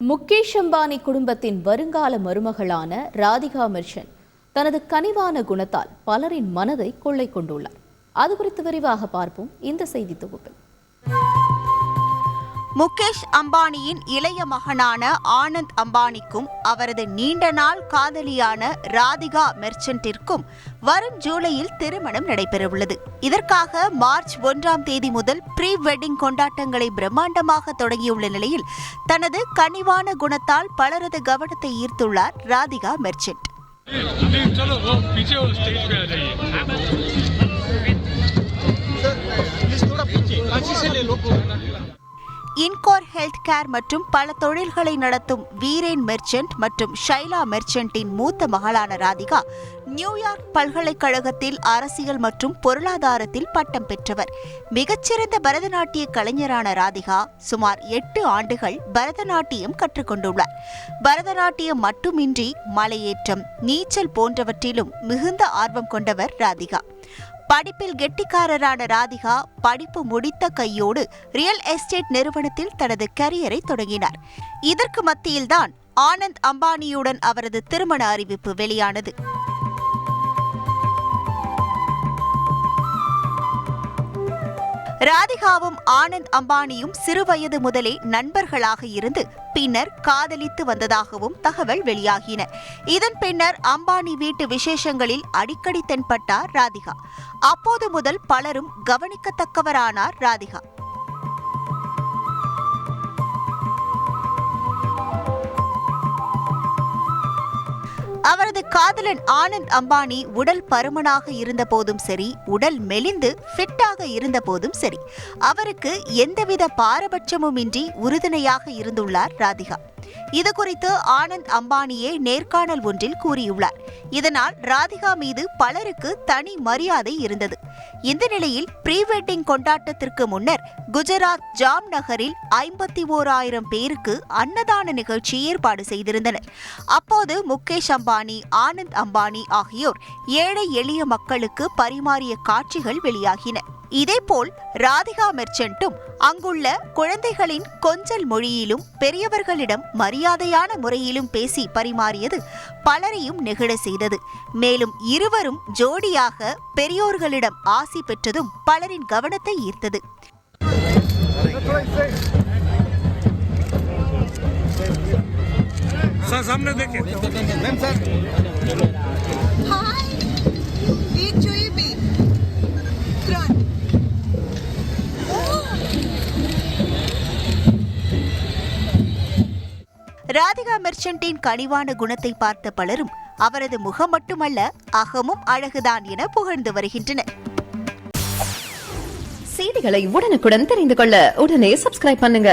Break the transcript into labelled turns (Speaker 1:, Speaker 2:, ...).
Speaker 1: முகேஷ் அம்பானி குடும்பத்தின் வருங்கால மருமகளான ராதிகா மெர்ச்சன்ட் தனது கனிவான குணத்தால் பலரின் மனதை கொள்ளை கொண்டுள்ளார். அது குறித்து விரிவாக பார்ப்போம் இந்த செய்தி தொகுப்பில்.
Speaker 2: முகேஷ் அம்பானியின் இளைய மகனான ஆனந்த் அம்பானிக்கும் அவரது நீண்ட நாள் காதலியான ராதிகா மெர்ச்சன்ட்டிற்கும் வரும் ஜூலையில் திருமணம் நடைபெறவுள்ளது. இதற்காக மார்ச் 1 முதல் ப்ரீ வெட்டிங் கொண்டாட்டங்களை பிரம்மாண்டமாக தொடங்கியுள்ள நிலையில் தனது கனிவான குணத்தால் பலரது கவனத்தை ஈர்த்துள்ளார் Radhika merchant. Incur health care மற்றும் பல தொழில்களை நடத்தும் வீரேன் மெர்ச்சன்ட் மற்றும் ஷைலா மெர்ச்சன்ட்டின் மூத்த மகளான ராதிகா நியூயார்க் பல்கலைக்கழகத்தில் அரசியல் மற்றும் பொருளாதாரத்தில் பட்டம் பெற்றவர். மிகச்சிறந்த பரதநாட்டிய கலைஞரான ராதிகா சுமார் 8 ஆண்டுகள் பரதநாட்டியம் கற்றுக்கொண்டுள்ளார். பரதநாட்டியம் மட்டுமின்றி மலையேற்றம், நீச்சல் போன்றவற்றிலும் மிகுந்த ஆர்வம் கொண்டவர் ராதிகா. படிப்பில் கெட்டிக்காரரான ராதிகா படிப்பு முடித்த கையோடு ரியல் எஸ்டேட் நிறுவனத்தில் தனது கரியரை தொடங்கினார். இதற்கு மத்தியில்தான் ஆனந்த் அம்பானியுடன் அவரது திருமண அறிவிப்பு வெளியானது. ராதிகாவும் ஆனந்த் அம்பானியும் சிறுவயது முதலே நண்பர்களாக இருந்து பின்னர் காதலித்து வந்ததாகவும் தகவல் வெளியாகின. இதன் பின்னர் அம்பானி வீட்டு விசேஷங்களில் அடிக்கடி தென்பட்டார் ராதிகா. அப்போது முதல் பலரும் கவனிக்கத்தக்கவரானார் ராதிகா. அவரது காதலன் ஆனந்த் அம்பானி உடல் பருமனாக இருந்த போதும் சரி, உடல் மெலிந்து ஃபிட்டாக இருந்த போதும் சரி, அவருக்கு எந்தவித பாரபட்சமுமின்றி உறுதுணையாக இருந்துள்ளார் ராதிகா. இதுகுறித்து ஆனந்த் அம்பானியே நேர்காணல் ஒன்றில் கூறியுள்ளார். இதனால் ராதிகா மீது பலருக்கு தனி மரியாதை இருந்தது. இந்த நிலையில் ப்ரீ வெட்டிங் கொண்டாட்டத்திற்கு முன்னர் குஜராத் ஜாம் நகரில் 51,000 பேருக்கு அன்னதான நிகழ்ச்சி ஏற்பாடு செய்திருந்தனர். அப்போது முகேஷ் அம்பானி, ஆனந்த் அம்பானி ஆகியோர் ஏழை எளிய மக்களுக்கு பரிமாறிய காட்சிகள் வெளியாகின. இதேபோல் ராதிகா மெர்ச்சன்ட்டும் அங்குள்ள குழந்தைகளின் கொஞ்சல் மொழியிலும் பெரியவர்களிடம் மரியாதையான முறையிலும் பேசி பரிமாறியது பலரையும் நெகிழ செய்தது. மேலும் இருவரும் ஜோடியாக பெரியோர்களிடம் ஆசி பெற்றதும் பலரின் கவனத்தை ஈர்த்தது. ராதிகா மெர்ச்சன்ட்டின் கனிவான குணத்தை பார்த்த பலரும் அவரது முகம் மட்டுமல்ல, அகமும் அழகுதான் என புகழ்ந்து வருகின்றனர்.
Speaker 3: செய்திகளை உடனுக்குடன் தெரிந்து கொள்ள உடனே சப்ஸ்கிரைப் பண்ணுங்க.